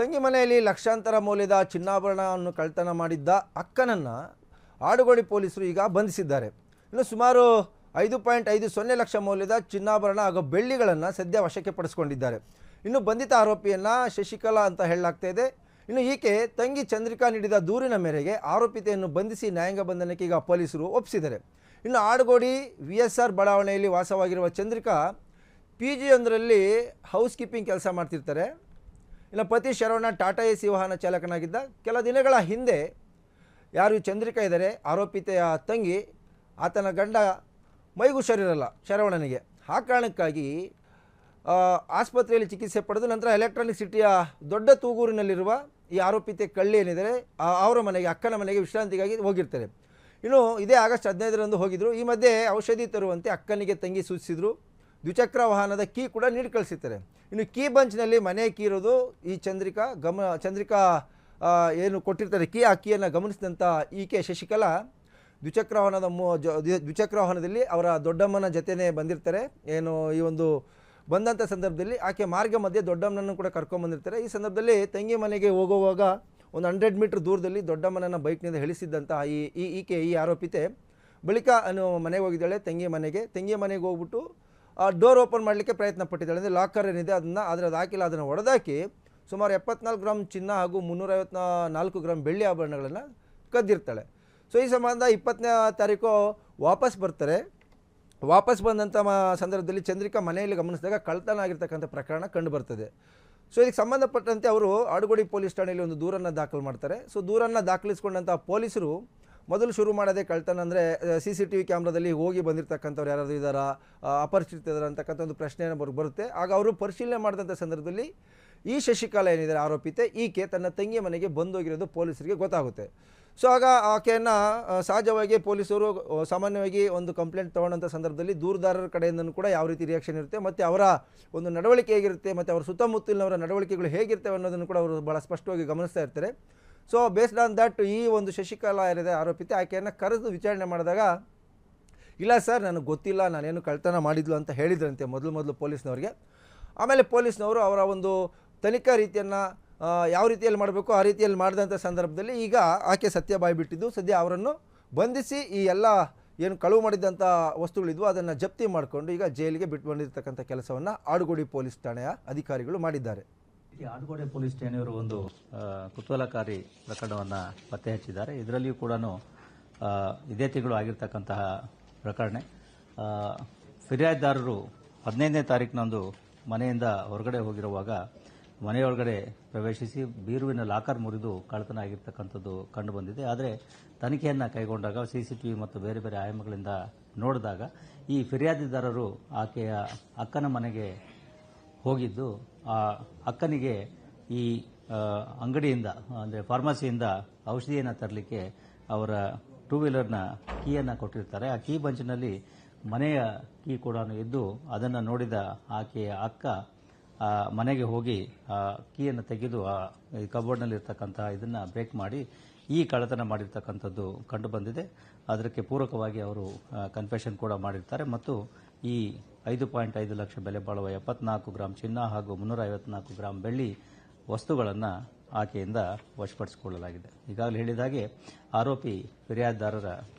ತಂಗಿ ಮನೆಯಲ್ಲಿ ಲಕ್ಷಾಂತರ ಮೌಲ್ಯದ ಚಿನ್ನಾಭರಣವನ್ನು ಕಳ್ಳತನ ಮಾಡಿದ್ದ ಅಕ್ಕನನ್ನು ಆಡುಗೋಡಿ ಪೊಲೀಸರು ಈಗ ಬಂಧಿಸಿದ್ದಾರೆ. ಇನ್ನು ಸುಮಾರು 5.50 ಲಕ್ಷ ಮೌಲ್ಯದ ಚಿನ್ನಾಭರಣ ಹಾಗೂ ಬೆಳ್ಳಿಗಳನ್ನು ಸದ್ಯ ವಶಕ್ಕೆ ಪಡಿಸಿಕೊಂಡಿದ್ದಾರೆ. ಇನ್ನು ಬಂಧಿತ ಆರೋಪಿಯನ್ನು ಶಶಿಕಲಾ ಅಂತ ಹೇಳಲಾಗ್ತಾ ಇದೆ. ಇನ್ನು ಈಕೆ ತಂಗಿ ಚಂದ್ರಿಕಾ ನೀಡಿದ ದೂರಿನ ಮೇರೆಗೆ ಆರೋಪಿತೆಯನ್ನು ಬಂಧಿಸಿ ನ್ಯಾಯಾಂಗ ಬಂಧನಕ್ಕೆ ಈಗ ಪೊಲೀಸರು ಒಪ್ಪಿಸಿದ್ದಾರೆ. ಇನ್ನು ಆಡುಗೋಡಿ VSR ಬಡಾವಣೆಯಲ್ಲಿ ವಾಸವಾಗಿರುವ ಚಂದ್ರಿಕಾ PG ಒಂದರಲ್ಲಿ ಹೌಸ್ ಕೀಪಿಂಗ್ ಕೆಲಸ ಮಾಡ್ತಿರ್ತಾರೆ. ಇನ್ನು ಪತಿ ಶರವಣ ಟಾಟಾ AC ವಾಹನ ಚಾಲಕನಾಗಿದ್ದ. ಕೆಲ ದಿನಗಳ ಹಿಂದೆ ಯಾರು ಚಂದ್ರಿಕಾ ಇದ್ದಾರೆ ಆರೋಪಿತೆಯ ತಂಗಿ, ಆತನ ಗಂಡ ಮೈಗೂ ಹುಷಾರಿರಲ್ಲ ಶರವಣನಿಗೆ. ಆ ಕಾರಣಕ್ಕಾಗಿ ಆಸ್ಪತ್ರೆಯಲ್ಲಿ ಚಿಕಿತ್ಸೆ ಪಡೆದು ನಂತರ ಎಲೆಕ್ಟ್ರಾನಿಕ್ ಸಿಟಿಯ ದೊಡ್ಡ ತೂಗೂರಿನಲ್ಲಿರುವ ಈ ಆರೋಪಿತೆ ಕಳ್ಳಿ ಏನಿದ್ದಾರೆ ಅವರ ಮನೆಗೆ, ಅಕ್ಕನ ಮನೆಗೆ ವಿಶ್ರಾಂತಿಗಾಗಿ ಹೋಗಿರ್ತಾರೆ. ಇನ್ನು ಇದೇ ಆಗಸ್ಟ್ 15ರಂದು ಹೋಗಿದ್ದರು. ಈ ಮಧ್ಯೆ ಔಷಧಿ ತರುವಂತೆ ಅಕ್ಕನಿಗೆ ತಂಗಿ ಸೂಚಿಸಿದರು. ದ್ವಿಚಕ್ರ ವಾಹನದ ಕೀ ಕೂಡ ನೀಡಿ ಕಳಿಸಿರ್ತಾರೆ. ಇನ್ನು ಕೀ ಬಂಚ್ನಲ್ಲಿ ಮನೆ ಕೀ ಇರೋದು ಈ ಚಂದ್ರಿಕಾ ಏನು ಕೊಟ್ಟಿರ್ತಾರೆ ಕೀ, ಆ ಕೀಯನ್ನು ಗಮನಿಸಿದಂಥ ಈಕೆ ಶಶಿಕಲಾ ದ್ವಿಚಕ್ರ ವಾಹನದಲ್ಲಿ ಅವರ ದೊಡ್ಡಮ್ಮನ ಜೊತೆನೇ ಬಂದಿರ್ತಾರೆ. ಏನು ಈ ಒಂದು ಬಂದಂಥ ಸಂದರ್ಭದಲ್ಲಿ ಆಕೆ ಮಾರ್ಗ ಮಧ್ಯೆ ದೊಡ್ಡಮ್ಮನನ್ನು ಕೂಡ ಕರ್ಕೊಂಡ್ಬಂದಿರ್ತಾರೆ. ಈ ಸಂದರ್ಭದಲ್ಲಿ ತಂಗಿ ಮನೆಗೆ ಹೋಗುವಾಗ ಒಂದು 100 ಮೀಟರ್ ದೂರದಲ್ಲಿ ದೊಡ್ಡಮ್ಮನನ್ನು ಬೈಕ್ನಿಂದ ಇಳಿಸಿದ್ದಂಥ ಈ ಆರೋಪಿತೆ ಬಳಿಕ ಮನೆಗೆ ಹೋಗಿದ್ದಾಳೆ ತಂಗಿ ಮನೆಗೆ ಹೋಗ್ಬಿಟ್ಟು ಡೋರ್ ಓಪನ್ ಮಾಡಲಿಕ್ಕೆ ಪ್ರಯತ್ನ ಪಟ್ಟಿದ್ದಾಳೆ. ಅಂದರೆ ಲಾಕರ್ ಏನಿದೆ ಅದು ಹಾಕಿಲ್ಲ, ಅದನ್ನು ಹೊಡೆದಾಕಿ ಸುಮಾರು 74 ಗ್ರಾಮ್ ಚಿನ್ನ ಹಾಗೂ 354 ಗ್ರಾಮ್ ಬೆಳ್ಳಿ ಆಭರಣಗಳನ್ನು ಕದ್ದಿರ್ತಾಳೆ. ಸೊ ಈ ಸಂಬಂಧ 20ನೇ ತಾರೀಕು ವಾಪಸ್ ಬರ್ತಾರೆ. ವಾಪಸ್ ಬಂದಂಥ ಸಂದರ್ಭದಲ್ಲಿ ಚಂದ್ರಿಕಾ ಮನೆಯಲ್ಲಿ ಗಮನಿಸಿದಾಗ ಕಳ್ಳತನ ಆಗಿರ್ತಕ್ಕಂಥ ಪ್ರಕರಣ ಕಂಡುಬರ್ತದೆ. ಸೊ ಇದಕ್ಕೆ ಸಂಬಂಧಪಟ್ಟಂತೆ ಅವರು ಆಡುಗೋಡಿ ಪೊಲೀಸ್ ಠಾಣೆಯಲ್ಲಿ ಒಂದು ದೂರನ್ನು ದಾಖಲು ಮಾಡ್ತಾರೆ. ಸೊ ದೂರನ್ನು ದಾಖಲಿಸಿಕೊಂಡಂಥ ಪೊಲೀಸರು ಮೊದಲು ಶುರು ಮಾಡೋದೇ ಕಳ್ಳತನ ಅಂದರೆ CCTV ಕ್ಯಾಮ್ರಾದಲ್ಲಿ ಹೋಗಿ ಬಂದಿರತಕ್ಕಂಥವ್ರು ಯಾರಾದರೂ ಇದ್ದಾರಾ, ಅಪರಿಚಿತರು ಅಂತಕ್ಕಂಥ ಒಂದು ಪ್ರಶ್ನೆಯನ್ನು ಬರುತ್ತೆ. ಆಗ ಅವರು ಪರಿಶೀಲನೆ ಮಾಡಿದಂಥ ಸಂದರ್ಭದಲ್ಲಿ ಈ ಶಶಿಕಲಾ ಏನಿದ್ದಾರೆ ಆರೋಪಿತೆ, ಈಕೆ ತನ್ನ ತಂಗಿಯ ಮನೆಗೆ ಬಂದೋಗಿರೋದು ಪೊಲೀಸರಿಗೆ ಗೊತ್ತಾಗುತ್ತೆ. ಸೊ ಆಗ ಆಕೆಯನ್ನು ಸಹಜವಾಗಿ ಪೊಲೀಸರು ಸಾಮಾನ್ಯವಾಗಿ ಒಂದು ಕಂಪ್ಲೇಂಟ್ ತೊಗೊಂಡಂಥ ಸಂದರ್ಭದಲ್ಲಿ ದೂರುದಾರರ ಕಡೆಯಿಂದನೂ ಕೂಡ ಯಾವ ರೀತಿ ರಿಯಾಕ್ಷನ್ ಇರುತ್ತೆ ಮತ್ತು ಅವರ ಒಂದು ನಡವಳಿಕೆ ಹೇಗಿರುತ್ತೆ ಮತ್ತು ಅವರ ಸುತ್ತಮುತ್ತಲಿನವರ ನಡವಳಿಕೆಗಳು ಹೇಗಿರ್ತವೆ ಅನ್ನೋದನ್ನು ಕೂಡ ಅವರು ಭಾಳ ಸ್ಪಷ್ಟವಾಗಿ ಗಮನಿಸ್ತಾ ಇರ್ತಾರೆ. ಸೊ ಬೇಸ್ಡ್ ಆನ್ ದಟ್ ಈ ಒಂದು ಶಶಿಕಲಾ ಏನಿದೆ ಆರೋಪಿತೆ ಆಕೆಯನ್ನು ಕರೆದು ವಿಚಾರಣೆ ಮಾಡಿದಾಗ, ಇಲ್ಲ ಸರ್ ನನಗೆ ಗೊತ್ತಿಲ್ಲ, ನಾನೇನು ಕಳ್ಳತನ ಮಾಡಿದ್ಲು ಅಂತ ಹೇಳಿದ್ರಂತೆ ಮೊದಲು ಪೊಲೀಸ್ನವ್ರಿಗೆ. ಆಮೇಲೆ ಪೊಲೀಸ್ನವರು ಅವರ ಒಂದು ತನಿಖಾ ರೀತಿಯನ್ನು ಯಾವ ರೀತಿಯಲ್ಲಿ ಮಾಡಬೇಕು ಆ ರೀತಿಯಲ್ಲಿ ಮಾಡಿದಂಥ ಸಂದರ್ಭದಲ್ಲಿ ಈಗ ಆಕೆ ಸತ್ಯ ಬಾಯ್ಬಿಟ್ಟಿದ್ದು. ಸದ್ಯ ಅವರನ್ನು ಬಂಧಿಸಿ ಈ ಎಲ್ಲ ಏನು ಕಳುವು ಮಾಡಿದಂಥ ವಸ್ತುಗಳಿದ್ವು ಅದನ್ನು ಜಪ್ತಿ ಮಾಡಿಕೊಂಡು ಈಗ ಜೈಲಿಗೆ ಬಿಟ್ಟು ಬಂದಿರತಕ್ಕಂಥ ಕೆಲಸವನ್ನು ಆಡುಗೋಡಿ ಪೊಲೀಸ್ ಠಾಣೆಯ ಅಧಿಕಾರಿಗಳು ಮಾಡಿದ್ದಾರೆ. ಆಡುಗೋಡಿ ಪೊಲೀಸ್ ಠಾಣೆಯವರು ಒಂದು ಕುತೂಹಲಕಾರಿ ಪ್ರಕರಣವನ್ನು ಪತ್ತೆ ಹಚ್ಚಿದ್ದಾರೆ. ಇದರಲ್ಲಿಯೂ ಕೂಡ ಇದೇ ತಿಂಗಳು ಆಗಿರ್ತಕ್ಕಂತಹ ಪ್ರಕರಣ. ಫಿರ್ಯಾದಿದಾರರು 15ನೇ ತಾರೀಕಿನಂದು ಮನೆಯಿಂದ ಹೊರಗಡೆ ಹೋಗಿರುವಾಗ ಮನೆಯೊಳಗಡೆ ಪ್ರವೇಶಿಸಿ ಬೀರುವಿನ ಲಾಕರ್ ಮುರಿದು ಕಳ್ಳತನ ಆಗಿರ್ತಕ್ಕಂಥದ್ದು ಕಂಡುಬಂದಿದೆ. ಆದರೆ ತನಿಖೆಯನ್ನು ಕೈಗೊಂಡಾಗ CCTV ಮತ್ತು ಬೇರೆ ಬೇರೆ ಆಯಾಮಗಳಿಂದ ನೋಡಿದಾಗ ಈ ಫಿರ್ಯಾದಿದಾರರು ಆಕೆಯ ಅಕ್ಕನ ಮನೆಗೆ ಹೋಗಿದ್ದು, ಆ ಅಕ್ಕನಿಗೆ ಈ ಅಂಗಡಿಯಿಂದ ಅಂದರೆ ಫಾರ್ಮಸಿಯಿಂದ ಔಷಧಿಯನ್ನು ತರಲಿಕ್ಕೆ ಅವರ 2 ವೀಲರ್ನ ಕೀಯನ್ನು ಕೊಟ್ಟಿರ್ತಾರೆ. ಆ ಕೀ ಬಂಚಿನಲ್ಲಿ ಮನೆಯ ಕೀ ಕೂಡ ಇದ್ದು ಅದನ್ನು ನೋಡಿದ ಆಕೆಯ ಅಕ್ಕ ಮನೆಗೆ ಹೋಗಿ ಕೀಯನ್ನು ತೆಗೆದು ಕಬೋರ್ಡ್ನಲ್ಲಿರ್ತಕ್ಕಂಥ ಇದನ್ನು ಬ್ರೇಕ್ ಮಾಡಿ ಈ ಕಳ್ಳತನ ಮಾಡಿರ್ತಕ್ಕಂಥದ್ದು ಕಂಡುಬಂದಿದೆ. ಅದಕ್ಕೆ ಪೂರಕವಾಗಿ ಅವರು ಕನ್ಫೆಷನ್ ಕೂಡ ಮಾಡಿರ್ತಾರೆ ಮತ್ತು ಈ 5.5 ಲಕ್ಷ ಬೆಲೆ ಬಾಳುವ 74 ಗ್ರಾಂ ಚಿನ್ನ ಹಾಗೂ 354 ಗ್ರಾಂ ಬೆಳ್ಳಿ ವಸ್ತುಗಳನ್ನು ಆಕೆಯಿಂದ ವಶಪಡಿಸಿಕೊಳ್ಳಲಾಗಿದೆ. ಈಗಾಗಲೇ ಹೇಳಿದ ಹಾಗೆ ಆರೋಪಿ ಫಿರ್ಯಾದಿದಾರರ